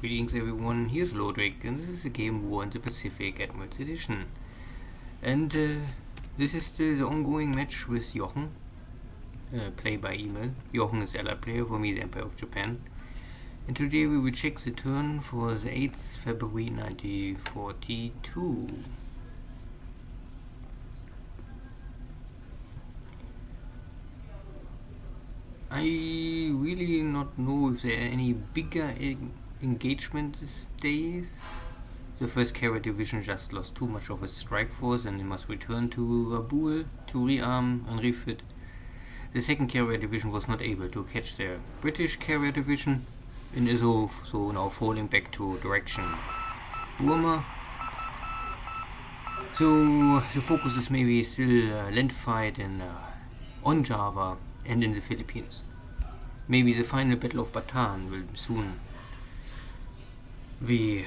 Greetings everyone, here's Lodrik, and this is the game War in the Pacific Admirals Edition. And this is the ongoing match with Jochen, play by email. Jochen is allied player, for me the Empire of Japan. And today we will check the turn for the 8th February 1942. I really not know if there are any bigger engagement these days. The 1st Carrier Division just lost too much of its strike force and they must return to Rabaul to rearm and refit. The 2nd Carrier Division was not able to catch their British Carrier Division and is so now falling back to direction Burma. So the focus is maybe still land fight on Java and in the Philippines. Maybe the final Battle of Bataan will soon be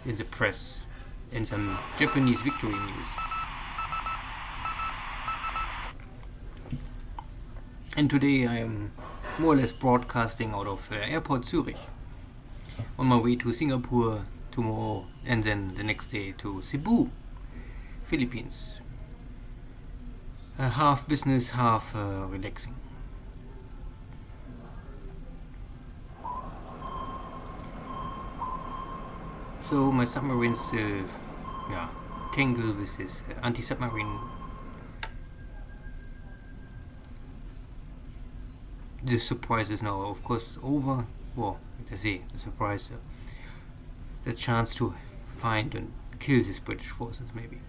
in the press and some Japanese victory news. And today I am more or less broadcasting out of Airport Zurich, on my way to Singapore tomorrow and then the next day to Cebu, Philippines. Half business, half relaxing. So my submarines tangle with this anti-submarine. The surprise is now of course over. Well, let's say the surprise, the chance to find and kill these British forces maybe.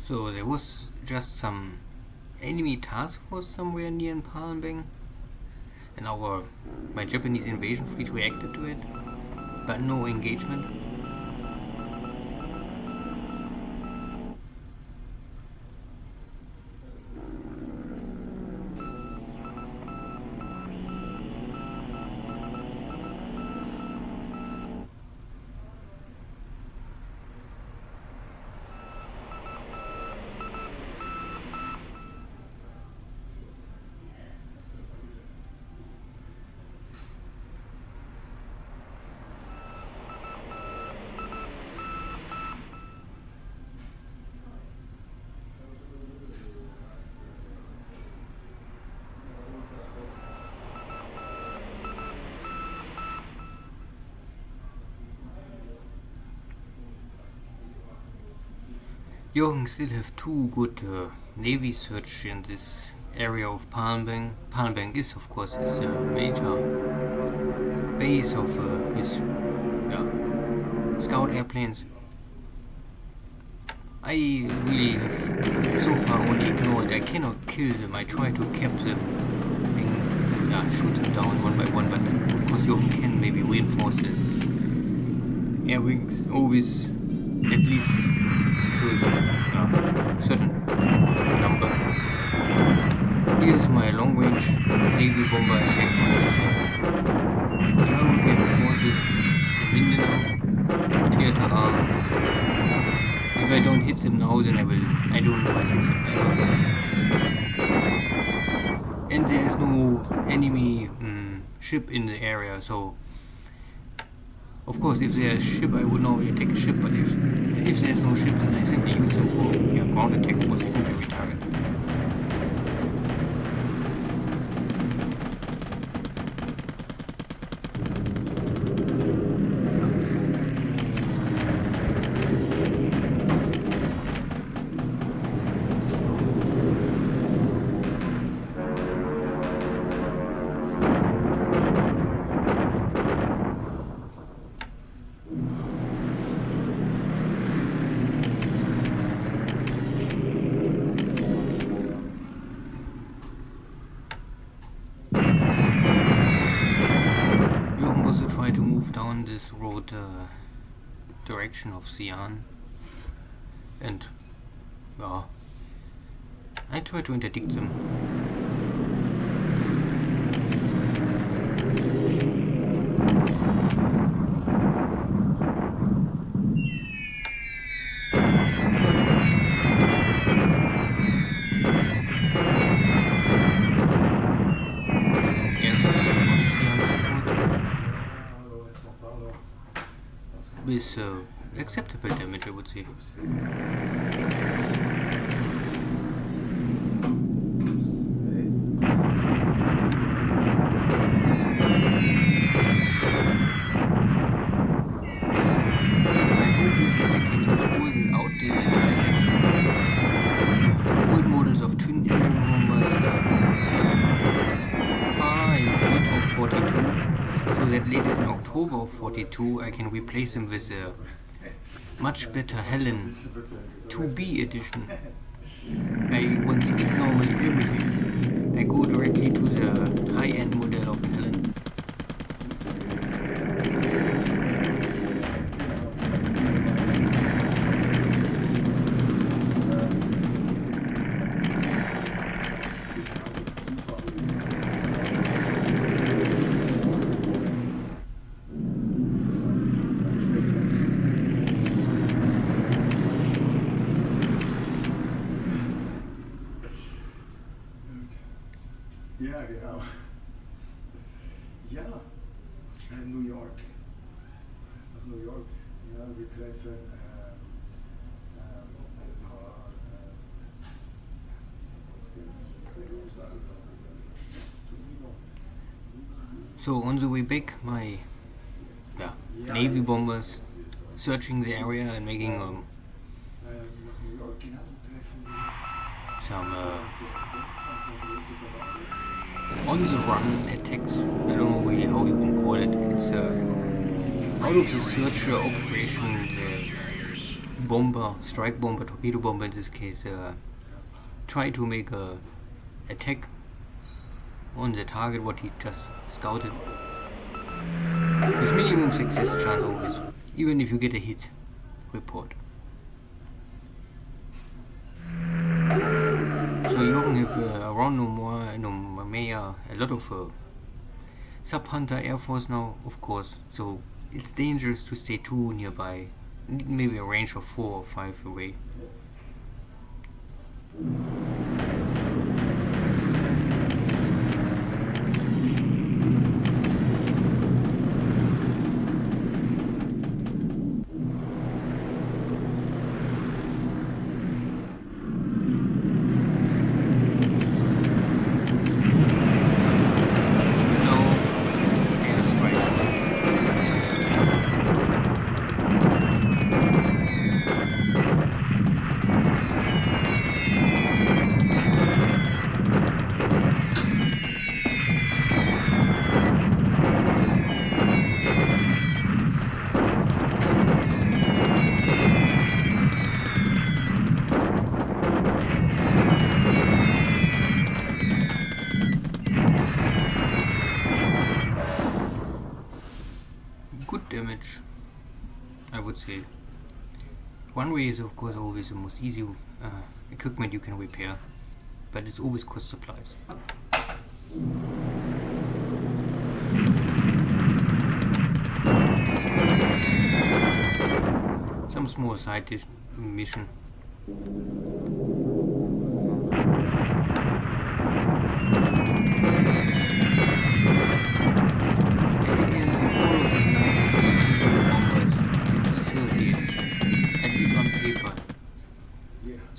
So there was just some enemy task force somewhere near in Palembang, and my Japanese invasion fleet reacted to it, but no engagement. Jochen still have two good navy search in this area of Palembang. Palembang is of course his major base of his scout airplanes. I really have so far only ignored. I cannot kill them. I try to cap them and shoot them down one by one, but of course Jochen can maybe reinforce his air wings always at least to a certain number. Here's my long-range Navy bomber attack on this American forces in Mindanao to clear Taar. If I don't hit them now, then I don't know what's hit them ever. And there is no enemy ship in the area, so of course, if there's a ship, I would normally take a ship, but if there's no ship, then I simply use them for ground attack for secondary target. direction of Xi'an, and I try to interdict them. With acceptable damage, I would say. Old models of twin engine bombers far in mid of 42, so that latest in October of 42 I can replace them with a much better Helen 2B edition. I won't skip normally everything. I go directly to the high-end model of Helen. Ja, genau. Ja, New York. Nach New York. Ja, wir treffen ein paar So on the way back, my Navy bombers searching the area and making some on-the-run attacks. I don't know really how you can call it. It's out of the search operation, the bomber, strike bomber, torpedo bomber in this case, try to make a attack on the target what he just scouted. With minimum success chance always, even if you get a hit report. So Jochen have around Nomea a lot of sub-hunter air force now, of course, so it's dangerous to stay too nearby. Maybe a range of 4 or 5 away. Damage, I would say. One way is of course always the most easy equipment you can repair, but it's always cost supplies. Some small side mission.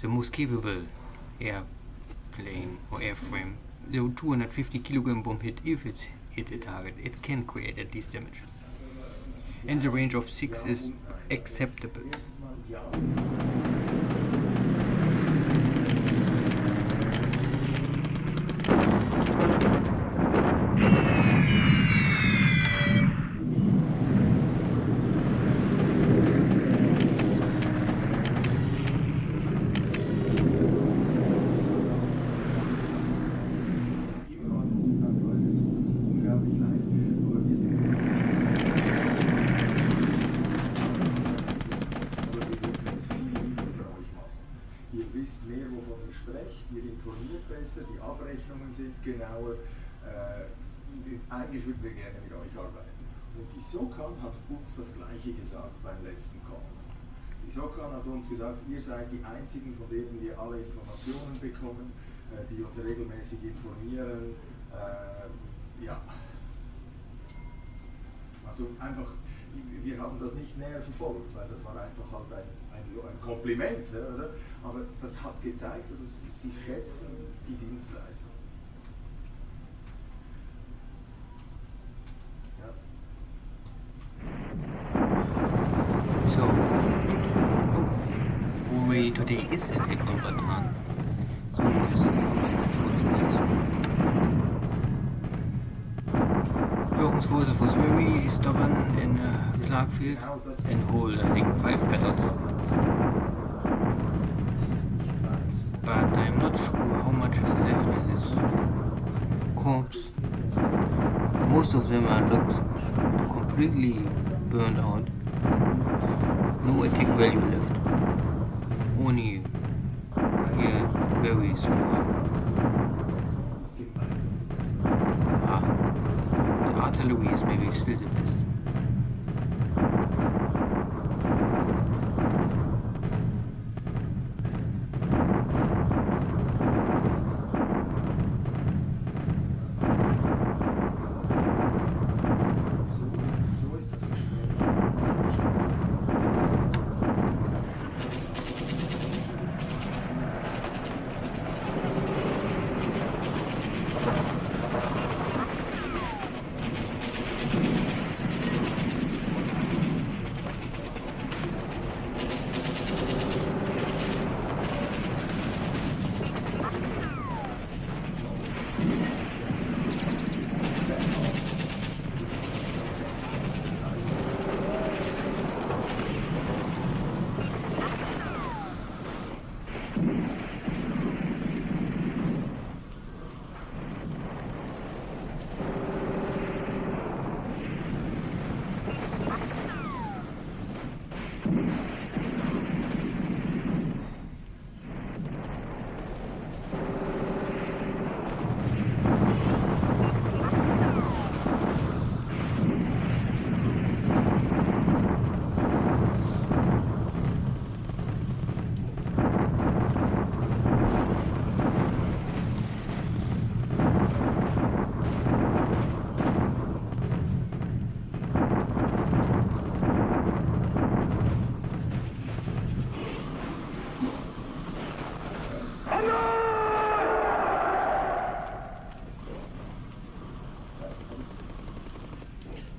The most capable airplane or airframe, the 250 kilogram bomb hit, if it hit the target, it can create at least damage. And the range of 6 is acceptable. Recht, ihr informiert besser, die Abrechnungen sind genauer. Eigentlich würden wir gerne mit euch arbeiten. Und die SOCAN hat uns das Gleiche gesagt beim letzten Call. Die SOCAN hat uns gesagt, ihr seid die Einzigen, von denen wir alle Informationen bekommen, die uns regelmäßig informieren. Ja. Also einfach, wir haben das nicht näher verfolgt, weil das war einfach halt ein Kompliment, oder? Aber das hat gezeigt, dass sie schätzen die Dienstleistung. Ja. So, already today is attack on Batan. Jochen's forces was very stubborn in Clarkfield and hold, I think, 5 battles. But I'm not sure how much is left in this corps. Most of them are not completely burned out. No attack value left. Only here very small. The artillery is maybe still the best.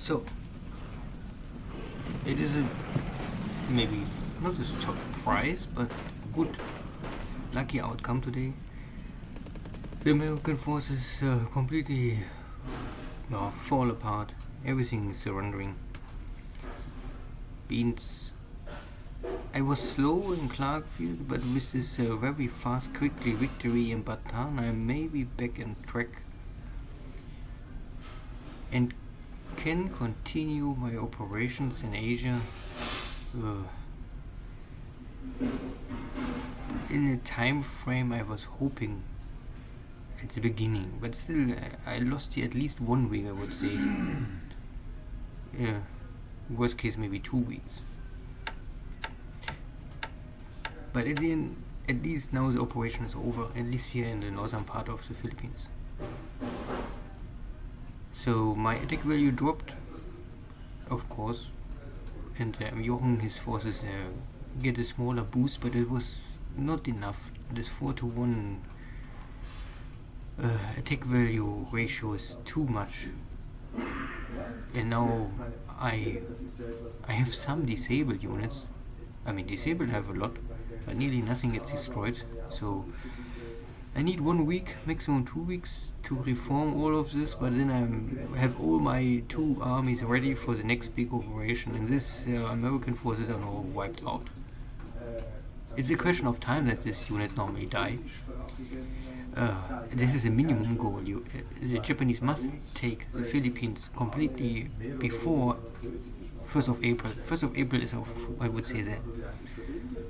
So, it is a maybe not a surprise, but good, lucky outcome today. The American forces completely fall apart. Everything is surrendering. I was slow in Clarkfield, but with this very fast, quickly victory in Batan, I may be back on track and can continue my operations in Asia in a time frame I was hoping at the beginning, but still I lost at least 1 week, I would say. Yeah, worst case maybe 2 weeks. But at the end, at least now the operation is over, at least here in the northern part of the Philippines. So my attack value dropped, of course, and Jochen, his forces get a smaller boost, but it was not enough. This 4-to-1 attack value ratio is too much. And now I have some disabled units. I mean, disabled have a lot, but nearly nothing gets destroyed. So I need 1 week, maximum 2 weeks to reform all of this, but then I have all my 2 armies ready for the next big operation, and this American forces are now wiped out. It's a question of time that these units normally die. This is a minimum goal. The Japanese must take the Philippines completely before 1st of April. 1st of April is, I would say,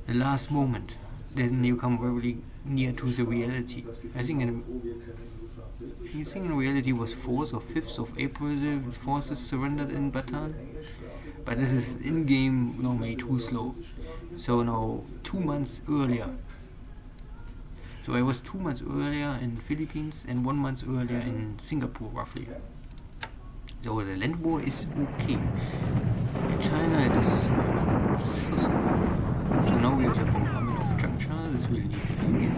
the last moment then you come very near to the reality. I think in reality was 4th or 5th of April the forces surrendered in Bataan. But this is in-game normally too slow. So now 2 months earlier. So I was 2 months earlier in Philippines and 1 month earlier in Singapore roughly. So the land war is okay. In China it is so now we have the bombardment of Changsha. This will need to be again.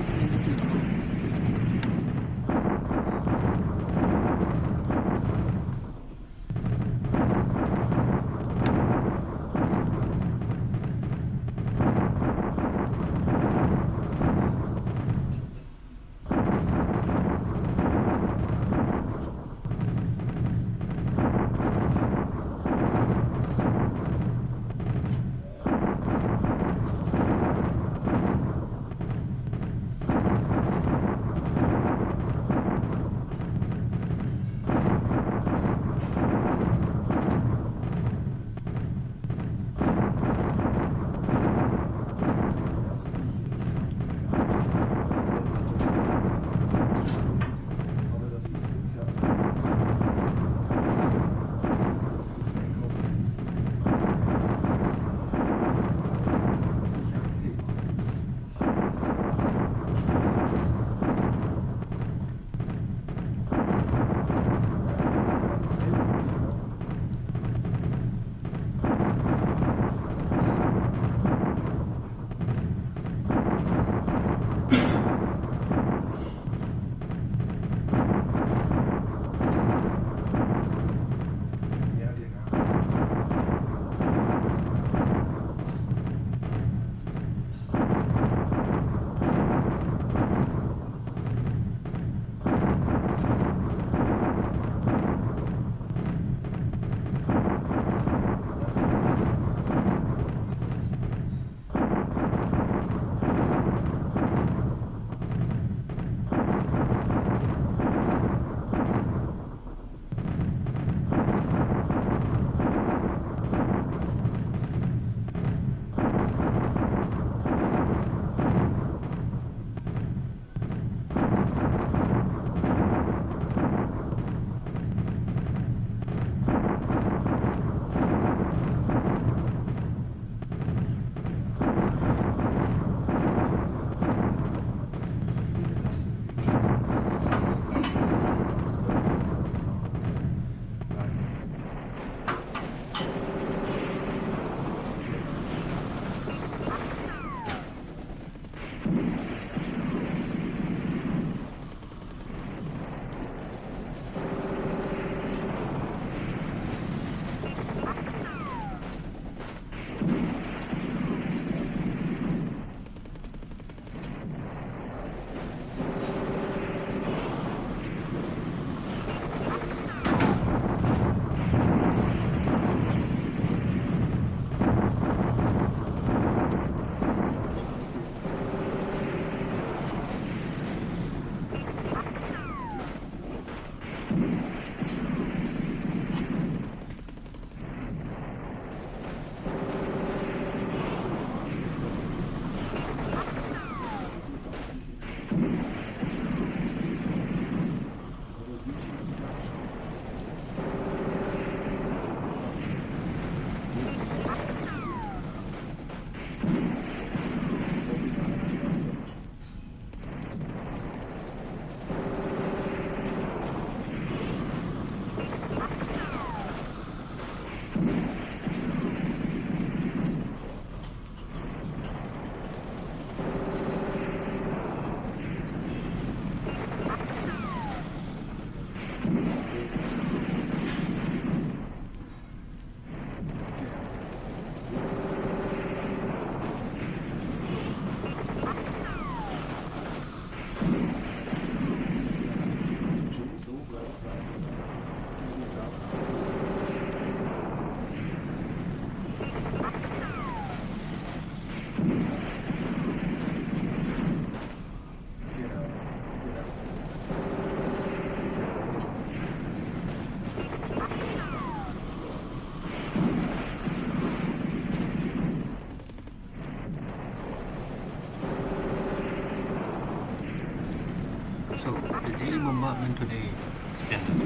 So, the daily bombardment today, standard.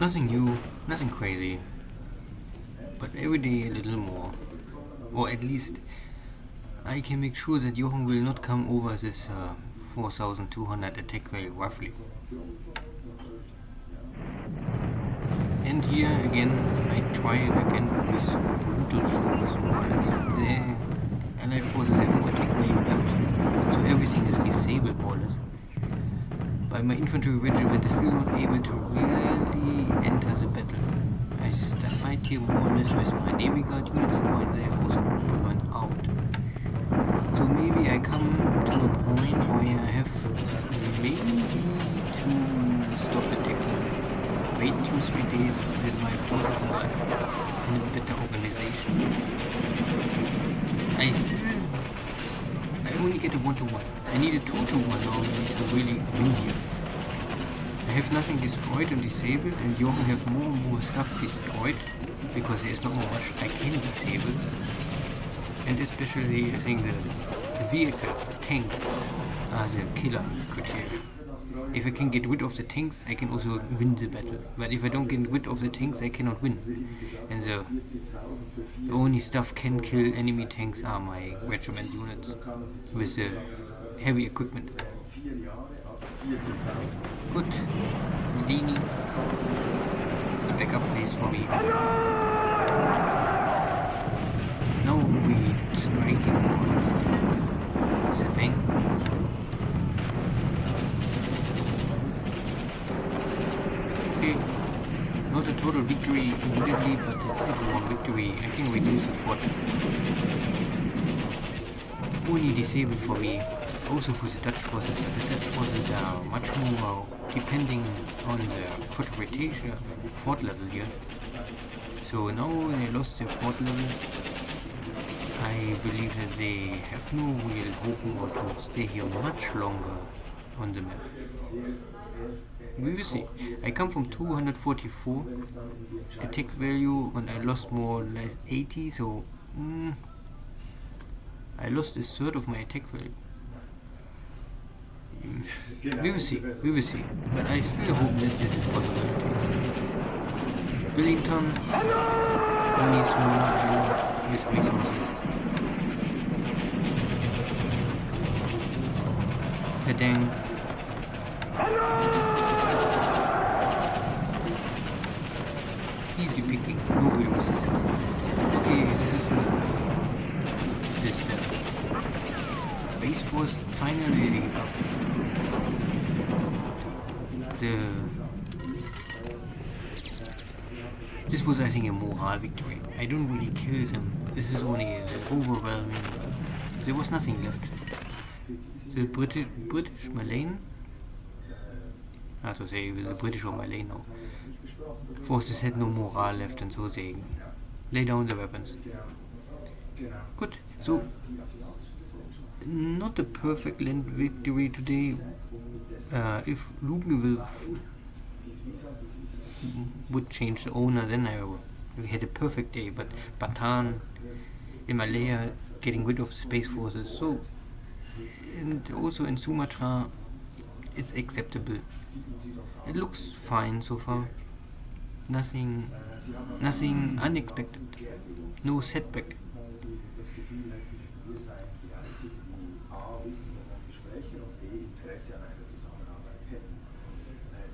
Nothing new, nothing crazy, but every day a little more. Or at least I can make sure that Jochen will not come over this 4200 attack value roughly. And here again, I try it again with brutal force more or less. The allied forces have no attack value left, so everything is disabled more or less. But my infantry regiment is still not able to really enter the battle. I fight here more or less with my Navy Guard units, but they are also burnt out. So maybe I come to a point where I have maybe to stop attacking. Wait 2-3 days that my forces are in a better organization. I only get a 1-to-1. I need a 2-to-1 now to really win here. I have nothing destroyed and disabled, and Jochen have more and more stuff destroyed because there is not more much I can disable. And especially I think the vehicles, the tanks, are the killer criteria. If I can get rid of the tanks, I can also win the battle. But if I don't get rid of the tanks, I cannot win. And the only stuff can kill enemy tanks are my regiment units with the heavy equipment. Good. Medini. The backup place for me. Now we strike the bank. Okay, not a total victory immediately, but a 2-1 victory. I can reduce the fort. Only disabled for me, also for the Dutch forces, but the Dutch forces are much more depending on the fortification fort level here. So now they lost their fort level. I believe that they have no real hope more to stay here much longer on the map. We will see. I come from 244 attack value and I lost more or less 80, so I lost a third of my attack value. We will see, but I still hope that this is possible. Wellington, only smaller island with resources. Padang. Easy picking, no real resistance. Okay, this base force finally gave up. This was, I think, a morale victory. I don't really kill them. This is only overwhelming. There was nothing left. The British Malayan, to say the British or Malayan now, forces had no morale left, and so they lay down the weapons. Good. So, not a perfect land victory today. If Lugneville would change the owner, then we had a perfect day. But Bataan, Himalaya, getting rid of the space forces. So, and also in Sumatra, it's acceptable. It looks fine so far. Nothing unexpected. No setback.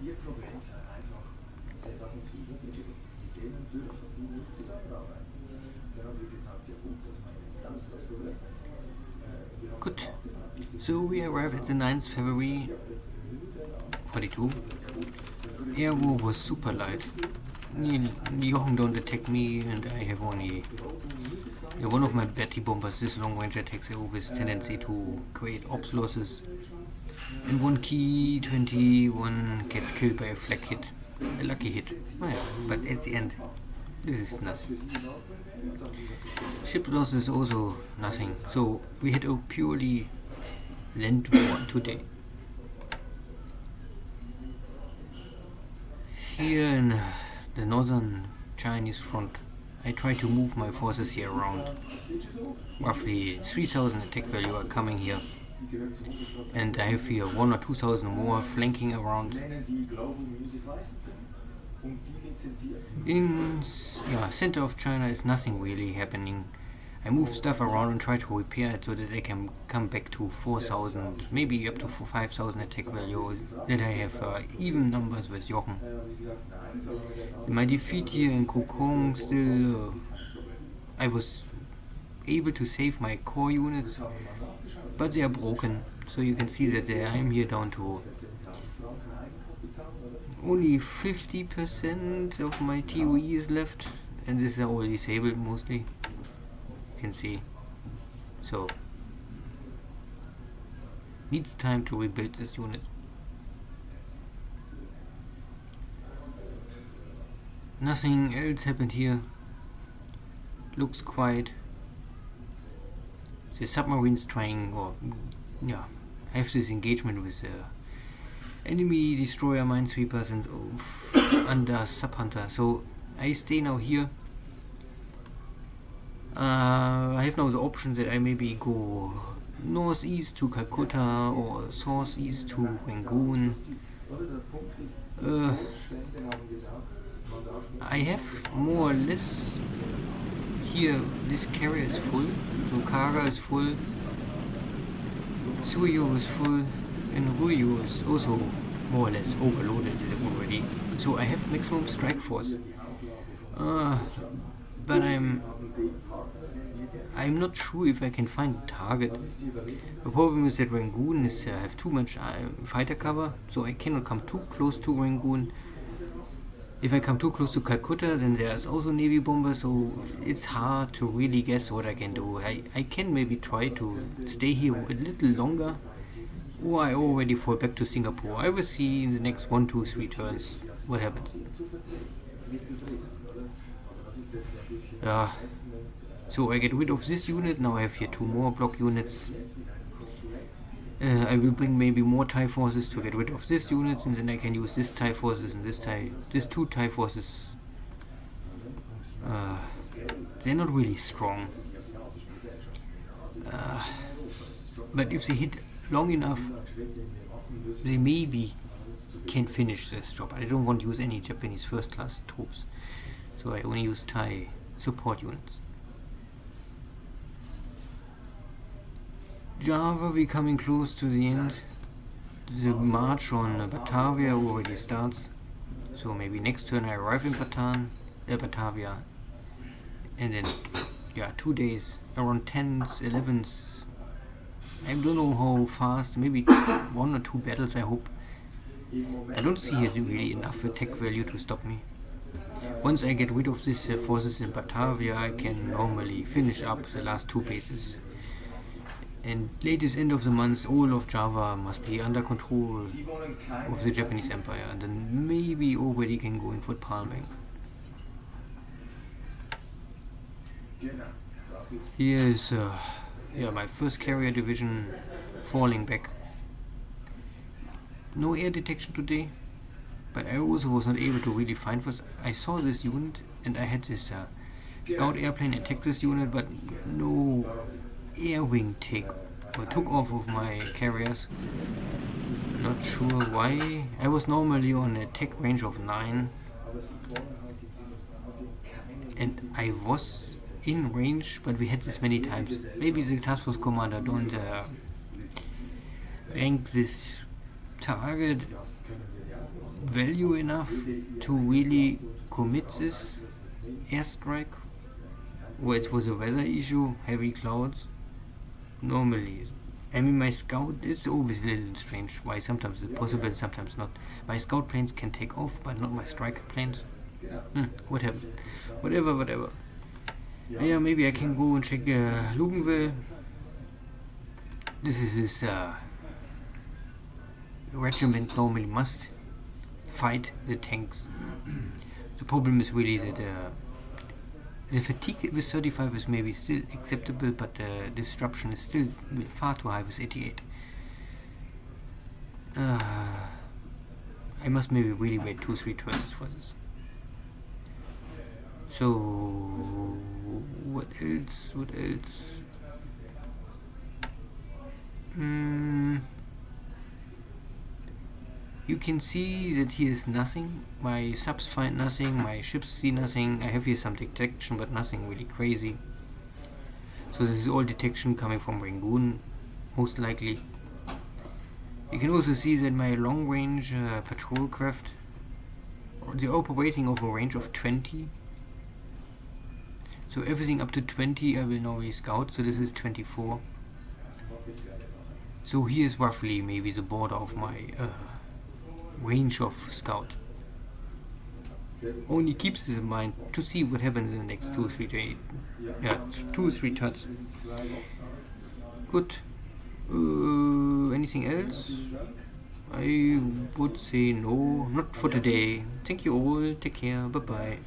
Ihr Problem sei einfach, Sie sagen zu dieser Digital, mit denen dürfen Sie nicht zusammenarbeiten. Dann haben wir gesagt, ja gut, das Problem ist. Good. So we arrived at the 9th February 42. Air war was super light. Jochen don't attack me, and I have only one of my Betty bombers. This long range attacks have always tendency to create ops losses. And one key 21 gets killed by a flak hit. A lucky hit. Oh yeah, but at the end, this is nothing. Ship loss is also nothing. So we had a purely land war today. Here in the northern Chinese front, I try to move my forces here around. Roughly 3000 attack value are coming here. And I have here 1,000 or 2,000 more flanking around. In center of China is nothing really happening. I move stuff around and try to repair it so that I can come back to 4,000, maybe up to 5,000 attack value, that I have even numbers with Jochen. My defeat here in Kokong still, I was able to save my core units, but they are broken, so you can see that I'm here down to only 50% of my TOE is left, and this is all disabled mostly. Can see, so needs time to rebuild this unit. Nothing else happened here. Looks quiet. The submarines trying, or have this engagement with enemy destroyer minesweepers and under sub hunter. So I stay now here. I have now the option that I maybe go northeast to Calcutta or southeast to Rangoon. I have more or less here, this carrier is full, so Kara is full, Suyo is full, and Ruyu is also more or less overloaded already. So I have maximum strike force. But I'm not sure if I can find a target. The problem is that Rangoon is have too much fighter cover, so I cannot come too close to Rangoon. If I come too close to Calcutta, then there's also Navy bombers, so it's hard to really guess what I can do. I can maybe try to stay here a little longer, or I already fall back to Singapore. I will see in the next 1, 2, 3 turns what happens. So I get rid of this unit. Now I have here 2 more block units. I will bring maybe more TIE forces to get rid of this unit, and then I can use this TIE forces and these 2 TIE forces. They're not really strong. But if they hit long enough, they maybe can finish this job. I don't want to use any Japanese first class troops, so I only use TIE support units. Java, we coming close to the end. The march on Batavia already starts, so maybe next turn I arrive in Batavia, and then 2 days, around 10th, 11th. I don't know how fast, maybe 1 or 2 battles I hope. I don't see really enough attack value to stop me. Once I get rid of these forces in Batavia, I can normally finish up the last 2 bases. And latest end of the month, all of Java must be under control of the Japanese Empire, and then maybe already can go in for Palming. Here is my first carrier division falling back. No air detection today, but I also was not able to really find first. I saw this unit and I had this scout airplane attack this unit, but no air wing took off of my carriers. Not sure why. I was normally on a attack range of 9, and I was in range, but we had this many times. Maybe the task force commander don't rank this target value enough to really commit this airstrike, or it was a weather issue, heavy clouds. Normally, I mean, my scout is always a little strange. Why sometimes it's possible, sometimes not. My scout planes can take off, but not my strike planes. What happened? Whatever. Yeah, maybe I can go and check Luganville. This is his regiment normally must fight the tanks. The problem is really that the fatigue with 35 is maybe still acceptable, but the disruption is still far too high with 88. I must maybe really wait 2-3 turns for this. So what else? You can see that here is nothing. My subs find nothing, my ships see nothing. I have here some detection, but nothing really crazy. So this is all detection coming from Rangoon, most likely. You can also see that my long range patrol craft, they're operating over a range of 20. So everything up to 20 I will normally scout, so this is 24. So here is roughly maybe the border of my range of scout. Only keeps this in mind to see what happens in the next 2-3 days. Yeah, 2-3 turns. Good. Anything else? I would say no, not for today. Thank you all. Take care. Bye bye.